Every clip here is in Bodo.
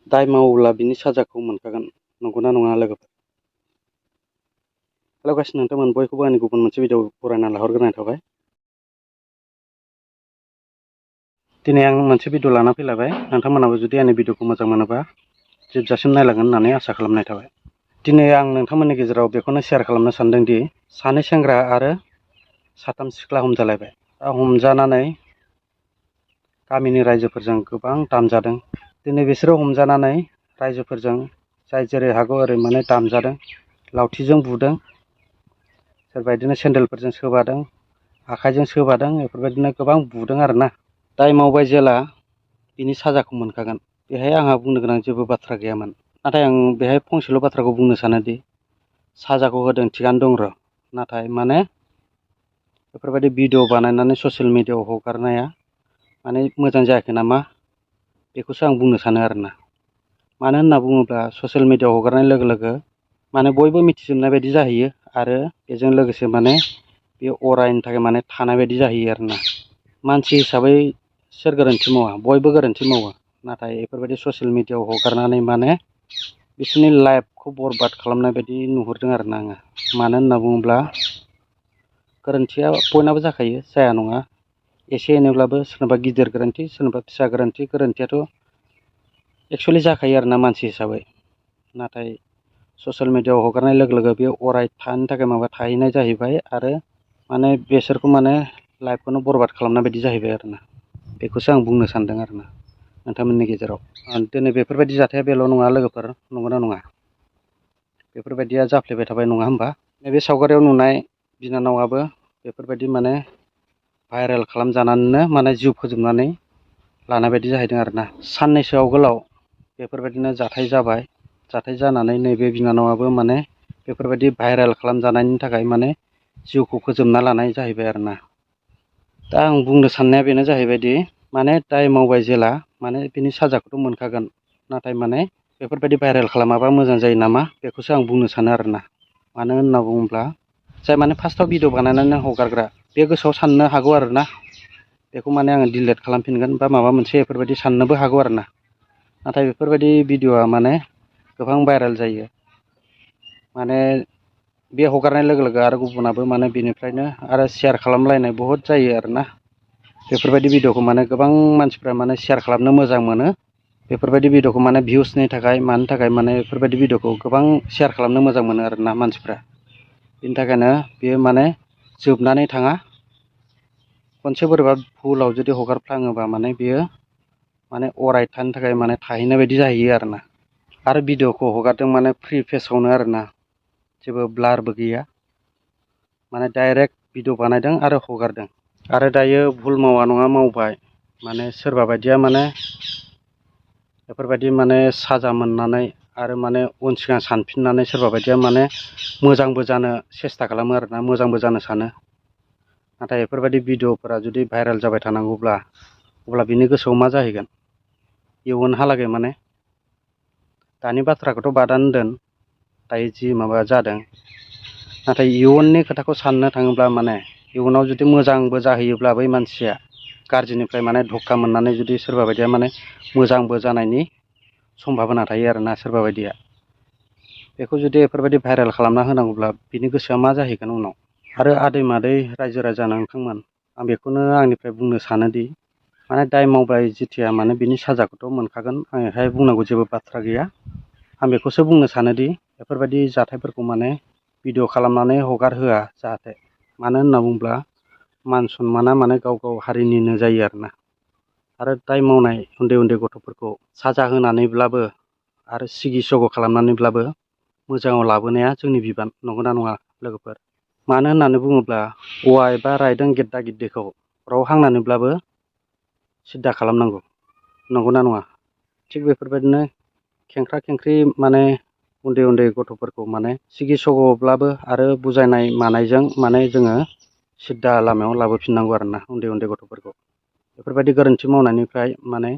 दाय मावोब्ला बिनि साजाखौ मोनखागोन नंगौना नङा लोगोफोर? हेलौ गाइस, नोंथांमोन बयखौबो आंनि गुबुन मोनसे भिडिअ बरायना लाहरग्रोनाय थाबाय। दिनै आं मोनसे भिडिअ लाना फैलायबाय। नोंथांमोनाबो जुदि आंनि भिडिअखौ मोजां मोनोबा जोबजासिम नायलांगोन होननानै आसा खालामनाय थाबाय। दिनै आं नोंथांमोननि गेजेराव बेखौनो शेयार खालामनो सानदों दि सानै सेंग्रा आरो साथाम सिख्ला हमजालायबाय। हमजानानै गामिनि रायजोफोरजों गोबां दामजादों। दिनै बिसोरो हमजानानै रायजोफोरजों जाय जेरै हागौ ओरै माने दामजादों। लावथिजों बुदों, सोरबा बिदिनो सेन्देलफोरजों सोबादों, आखाइजों सोबादों, बेफोरबायदिनो गोबां बुदों आरोना। दाय मावबाय जेला बिनि साजाखौ मोनखागोन। बेहाय आंहा बुंनो गोनां जेबो बाथ्रा गैयामोन। नाथाय आं बेहाय फंसेल' बाथ्राखौ बुंनो सानोदि साजाखौ होदों थिगानो दं र', नाथाय माने बेफोरबायदि भिडिअ बानायनानै ससियेल मिडियाआव हगारनाया माने मोजां जायाखै नामा, बेखौसो आं बुंनो सानो आरोना। मानो होनना बुङोब्ला ससियेल मिडियाआव हगारनाय लोगो लोगो माने बयबो मिथिजोबनाय बायदि जाहैयो आरो बेजों लोगोसे माने बे अरायनि थाखाय माने थानाय बायदि जाहैयो आरोना। मानसि हिसाबै सोर गोरोन्थि मावा? बयबो गोरोन्थि मावो। नाथाय बेफोरबायदि ससियेल मिडियाआव हगारनानै माने बिसोरनि लाइफखौ बरबाद खालामनाय बायदि नुहुरदों आरोना आङो। मानो होनना बुङोब्ला गोरोन्थिया बयनाबो जाखायो, जाया नङा। एसे एनैब्लाबो सोरनाबा गिदिर गोरोन्थि, सोरनाबा फिसा गोरोन्थि, गोरोन्थियाथ' एक्सुवेलि जाखायो आरोना मानसि हिसाबै। नाथाय ससियेल मिडियाआव हगारनाय लोगो लोगो बे अराय थानो थाखाय माबा थाहैनाय जाहैबाय आरो माने बेसोरखौ माने लाइफखौनो बरबाद खालामनाय बायदि जाहैबाय आरोना। बेखौसो आं बुंनो सानदों आरोना नोंथांमोननि गेजेराव। दिनै बेफोरबायदि जाथाया बेल' नङा लोगोफोर, नंगौना नङा? बेफोरबायदिया जाफ्लेबाय थाबाय नङा होमबा? नैबे सावगारियाव नुनाय बिनानावाबो बेफोरबायदि माने भाइरेल खालामजानानैनो माने जिउ फोजोबनानै लानाय बायदि जाहैदों आरोना। साननैसो आवगोलाव बेफोरबायदिनो जाथाय जाबाय। जाथाय जानानै नैबे बिनानावाबो माने बेफोरबायदि भाइरेल खालामजानायनि थाखाय माने जिउखौ फोजोबना लानाय जाहैबाय आरोना। दा आं बुंनो साननाया बेनो जाहैबायदि माने दाय मावबाय जेला माने बिनि साजाखौथ' मोनखागोन। नाथाय माने बेफोरबायदि भाइरेल खालामाबा मोजां जायो नामा, बेखौसो आं बुंनो सानो आरोना। मानो होनना बुङोब्ला जाय माने फार्स्टआव भिडिअ बानायनानै हगारग्रा, बे गोसोआव साननो हागौ आरोना बेखौ माने आङो डिलिट खालामफिनगोन बा माबा मोनसे बेफोरबायदि साननोबो हागौ आरोना। नाथाय बेफोरबायदि भिडिअआ माने गोबां भाइरेल जायो। माने बे हगारनाय लोगो लोगो आरो गुबुनाबो माने बेनिफ्रायनो आरो शेयार खालामलायनाय बहुद जायो आरोना। बेफोरबायदि भिडिअखौ माने गोबां मानसिफ्रा माने शेयार खालामनो मोजां मोनो। बेफोरबायदि भिडिअखौ माने भिउसनि थाखाय मानि थाखाय माने बेफोरबायदि भिडिअखौ गोबां शेयार खालामनो मोजां मोनो आरोना मानसिफ्रा। बिनि थाखायनो बेयो माने जोबनानै थाङा। खनसे बोरैबा भुलाव जुदि हगारफ्लाङोबा माने बेयो माने अराय थानो थाखाय माने थाहैनाय बायदि जाहैयो आरोना। आरो भिडिअखौ हगारदों माने फ्रि फेसआवनो आरोना, जेबो ब्लारबो गैया। माने डाइरेक्ट भिडिअ बानायदों आरो हगारदों। आरो दायो भुल मावा नङा मावबाय। माने सोरबा बायदिया माने बेफोरबायदि माने साजा मोननानै आरो माने उन सिगां सानफिननानै सोरबा बायदिया माने मोजांबो जानो सेस्था खालामो आरोना, मोजांबो जानो सानो। नाथाय बेफोरबायदि भिडिअफोरा जुदि भाइरेल जाबाय थानांगौब्ला अब्ला बिनि गोसोआव मा जाहैगोन? इयुनहालागै माने दानि बाथ्राखौथ' बादानो दोन, दायो जि माबा जादों। नाथाय इयुननि खोथाखौ साननो थाङोब्ला माने इयुनाव जुदि मोजांबो जाहैयोब्ला बै मानसिया गाज्रिनिफ्राय माने धक्का मोननानै जुदि सोरबा बायदिया माने मोजांबो जानायनि सम्भाबना थायो आरोना सोरबा बायदिया। बेखौ जुदि बेफोरबायदि भाइरेल खालामना होनांगौब्ला बिनि गोसोआ मा जाहैगोन उनाव? आरो आदै मादै रायजो राजा नोंथांमोन, आं बेखौनो आंनिफ्राय बुंनो सानोदि माने दाय मावबाय जेथिया माने बिनि साजाखौथ' मोनखागोन। आं बेहाय बुंनांगौ जेबो बाथ्रा गैया। आं बेखौसो बुंनो सानोदि बेफोरबायदि जाथायफोरखौ माने भिडिअ खालामनानै हगार होआ जाहाथे। मानो होनना बुङोब्ला मान सनमाना माने गाव गाव हारिनिनो जायो आरोना। आरो दाय मावनाय उन्दै उन्दै गथ'फोरखौ साजा होनानैब्लाबो आरो सिगि सग' खालामनानैब्लाबो मोजाङाव लाबोनाया जोंनि बिबान, नंगौना नङा लोगोफोर? मानो होननानै बुङोब्ला औवा एबा रायदों गेददा गिद्दिखौ अराव हांनानैब्लाबो सिद्दा खालामनांगौ, नंगौना नङा? थिग बेफोरबायदिनो खेंख्रा खेंख्रि माने उन्दै उन्दै गथ'फोरखौ माने सिगि सग'ब्लाबो आरो बुजायनाय मानायजों माने जोङो सिद्दा लामायाव लाबोफिननांगौ आरोना उन्दै उन्दै गथ'फोरखौ। बेफोरबायदि गोरोन्थि मावनायनिफ्राय माने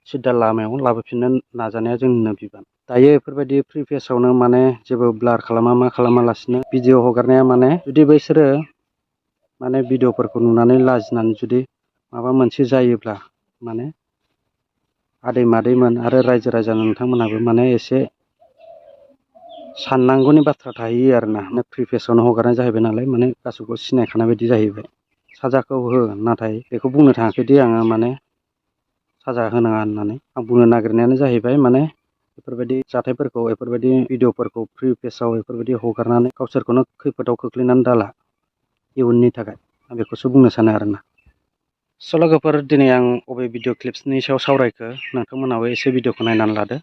सिद्दा लामायाव लाबोफिननो नाजानाया जोंनिनो बिबान। दायो बेफोरबायदि फ्रि फेसआवनो माने जेबो ब्लार खालामा मा खालामालासिनो भिडिअ हगारनाया माने जुदि बैसोरो माने भिडिअफोरखौ नुनानै लाजिनानै जुदि माबा मोनसे जायोब्ला माने आदै मादैमोन आरो रायजो राजा नोंथांमोनहाबो माने एसे साननांगौनि बाथ्रा थाहैयो आरोना फ्रि फेसआवनो हगारनाय जाहैबाय नालाय माने गासैखौबो सिनायखानाय बायदि जाहैबाय साजाखौ हो नाथाय बेखौ बुंनो थाङाखैदि आङो माने साजा होनाङा होननानै आं बुंनो नागिरनायानो जाहैबाय माने बेफोरबायदि जाथायफोरखौ बेफोरबायदि भिडिअफोरखौ फ्रि पेजआव बेफोरबायदि हगारनानै गावसोरखौनो खैफोदाव खोख्लैनानै दाला इयुननि थाखाय आं बेखौसो बुंनो सानो आरोना। स' लोगोफोर दिनै आं अबे भिडिअ क्लिप्सनि सायाव सावरायखो नोंथांमोनाबो एसे भिडिअखौ नायनानै लादो।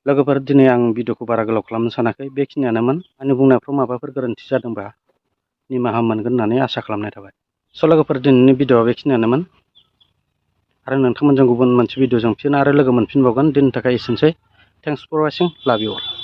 लोगोफोर दिनै आं भिडिअखौ बारा गोलाव खालामनो सानाखै बेखिनियानोमोन आंनि बुंनायफ्राव माबाफोर गोरोन्थि जादोंबा निमाहा मोनगोन होननानै आसा खालामनाय थाबाय। स' लोगोफोर दिनैनि भिडिअआ बेखिनियानोमोन आरो नोंथांमोनजों गुबुन मोनसे भिडिअजों फिन आरो लोगो मोनफिनबावगोन दिनैनि थाखाय एसेनोसै। थेंक्स फर वाचिं, लाभ इउ अल।